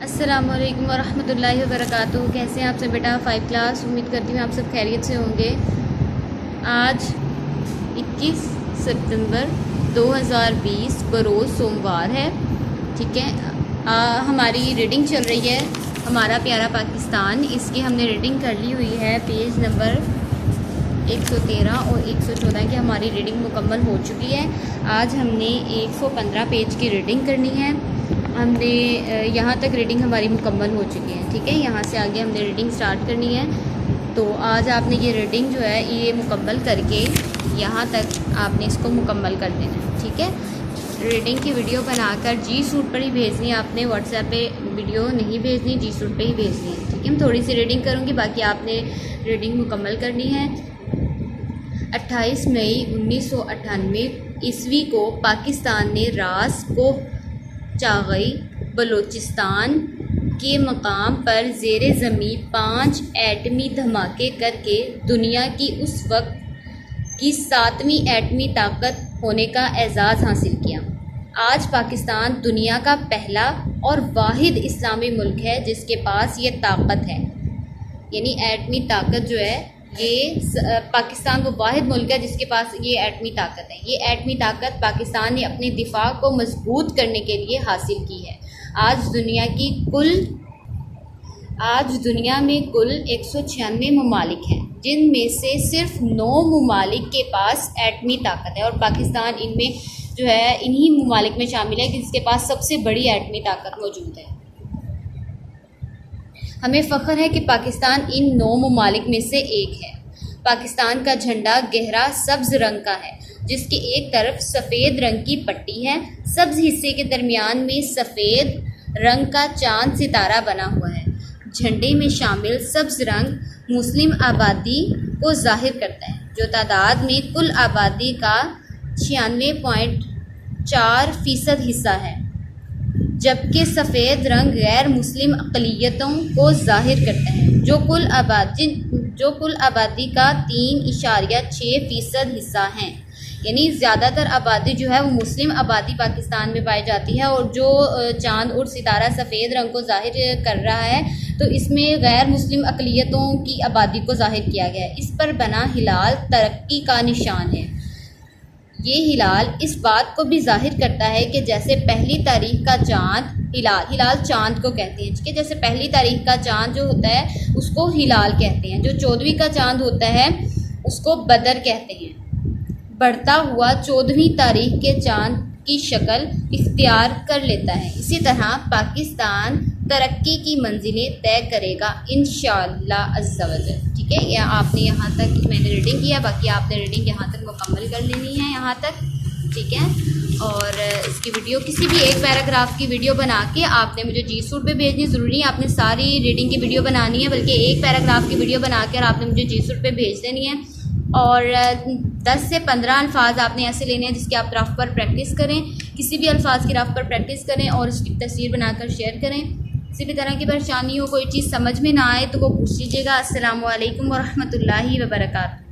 अस्सलामुअलैकुम वरहमतुल्लाहि वबरकातुहू। कैसे हैं आप सब बेटा? 5 क्लास। उम्मीद करती हूँ आप सब खैरियत से होंगे। आज 21 सितंबर 2020 बरोज़ सोमवार है। ठीक है, हमारी रीडिंग चल रही है हमारा प्यारा पाकिस्तान। इसकी हमने रीडिंग कर ली हुई है। पेज नंबर 113 और 114 की हमारी रीडिंग मुकम्मल हो चुकी है। आज हमने 115 पेज की रीडिंग करनी है। हमने यहाँ तक रीडिंग हमारी मुकम्मल हो चुकी है। ठीक है, यहाँ से आगे हमने रीडिंग स्टार्ट करनी है। तो आज आपने ये रीडिंग जो है ये मुकम्मल करके यहाँ तक आपने इसको मुकम्मल कर देना है। ठीक है, रीडिंग की वीडियो बनाकर जी सूट पर ही भेजनी है आपने। व्हाट्सएप पे वीडियो नहीं भेजनी, जी सूट पे ही भेजनी है। ठीक है, मैं थोड़ी सी रीडिंग करूँगी, बाकी आपने रीडिंग मुकम्मल करनी है। 28 मई 1998 ईस्वी को पाकिस्तान ने रास को चागई बलूचिस्तान के मकाम पर ज़ेरे ज़मीं 5 एटमी धमाके करके दुनिया की उस वक्त की 7वीं एटमी ताकत होने का एजाज़ हासिल किया। आज पाकिस्तान दुनिया का पहला और वाहिद इस्लामी मुल्क है जिसके पास ये ताकत है। यानी एटमी ताकत जो है ये पाकिस्तान वो वाहिद मुल्क है जिसके पास ये एटमी ताकत है। ये एटमी ताकत पाकिस्तान ने अपने दिफा को मजबूत करने के लिए हासिल की है। आज दुनिया में कुल 196 ममालिक हैं, जिनमें से सिर्फ 9 ममालिक के पास एटमी ताकत है और पाकिस्तान इनमें जो है इन्हीं ममालिक में शामिल है जिसके पास सबसे बड़ी एटमी ताकत मौजूद है। हमें फ़ख्र है कि पाकिस्तान इन 9 ममालिक में से एक है। पाकिस्तान का झंडा गहरा सब्ज़ रंग का है जिसकी एक तरफ सफ़ेद रंग की पट्टी है। सब्ज़ हिस्से के दरमियान में सफ़ेद रंग का चांद सितारा बना हुआ है। झंडे में शामिल सब्ज़ रंग मुस्लिम आबादी को ज़ाहिर करता है, जो तादाद में कुल आबादी का 96.4% हिस्सा है, जबकि सफ़ेद रंग गैर मुस्लिम अक़लियतों को ज़ाहिर करता है, जो कुल आबादी का 3.6% हिस्सा हैं। यानी ज़्यादातर आबादी जो है वो मुस्लिम आबादी पाकिस्तान में पाई जाती है, और जो चांद और सितारा सफ़ेद रंग को ज़ाहिर कर रहा है तो इसमें गैर मुस्लिम अक़लियतों की आबादी को ज़ाहिर किया गया है। इस पर बना हिलाल तरक्की का निशान है। ये हिलाल इस बात को भी जाहिर करता है कि जैसे पहली तारीख का चाँद हिलाल चाँद को कहते हैं। ठीक है, जैसे पहली तारीख का चाँद जो होता है उसको हिलाल कहते हैं, जो 14वीं का चाँद होता है उसको बदर कहते हैं। बढ़ता हुआ 14वीं तारीख के चाँद की शक्ल इख्तियार कर लेता है। इसी तरह पाकिस्तान तरक्की की मंजिलें तय करेगा इंशाअल्लाह अज़्ज़ा वजल। ठीक है, या आपने यहाँ तक मैंने रीडिंग किया, बाकी आपने रीडिंग यहाँ तक मुकम्मल कर लेनी है यहाँ तक। ठीक है, और इसकी वीडियो किसी भी एक पैराग्राफ की वीडियो बना के आपने मुझे जी सूट पे भेजनी। ज़रूरी है आपने सारी रीडिंग की वीडियो बनानी है, बल्कि एक पैराग्राफ की वीडियो बना कर आपने मुझे जी सूट पे भेज देनी है। और 10 से 15 अल्फाज आपने ऐसे लेने हैं जिसकी आप रफ पर प्रैक्टिस करें। किसी भी अल्फाज की रफ पर प्रैक्टिस करें और उसकी तस्वीर बनाकर शेयर करें। किसी भी तरह की परेशानी हो, कोई चीज़ समझ में ना आए तो वो पूछ लीजिएगा। अस्सलामु अलैकुम वरहमतुल्लाहि वबरकातुहू।